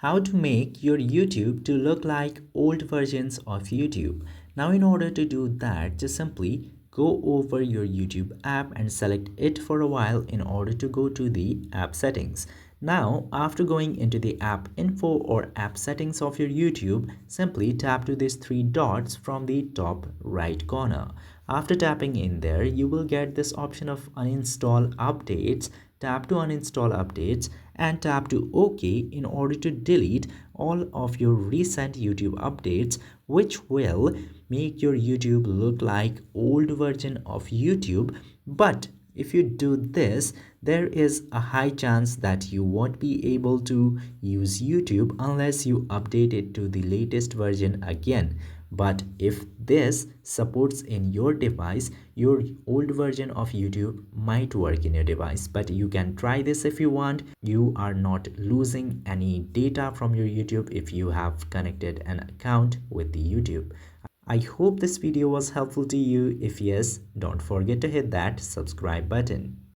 How to make your YouTube to look like old versions of YouTube. Now in order to do that, just simply go over your YouTube app and select it for a while in order to go to the app settings. Now after going into the app info or app settings of your YouTube, simply tap to these three dots from the top right corner. After tapping in there, you will get this option of uninstall updates. Tap to uninstall updates and tap to OK in order to delete all of your recent YouTube updates, which will make your YouTube look like old version of YouTube. But if you do this, there is a high chance that you won't be able to use YouTube unless you update it to the latest version again. But if this supports in your device, your old version of YouTube might work in your device. But you can try this if you want. You are not losing any data from your YouTube if you have connected an account with the YouTube. I hope this video was helpful to you. If yes, don't forget to hit that subscribe button.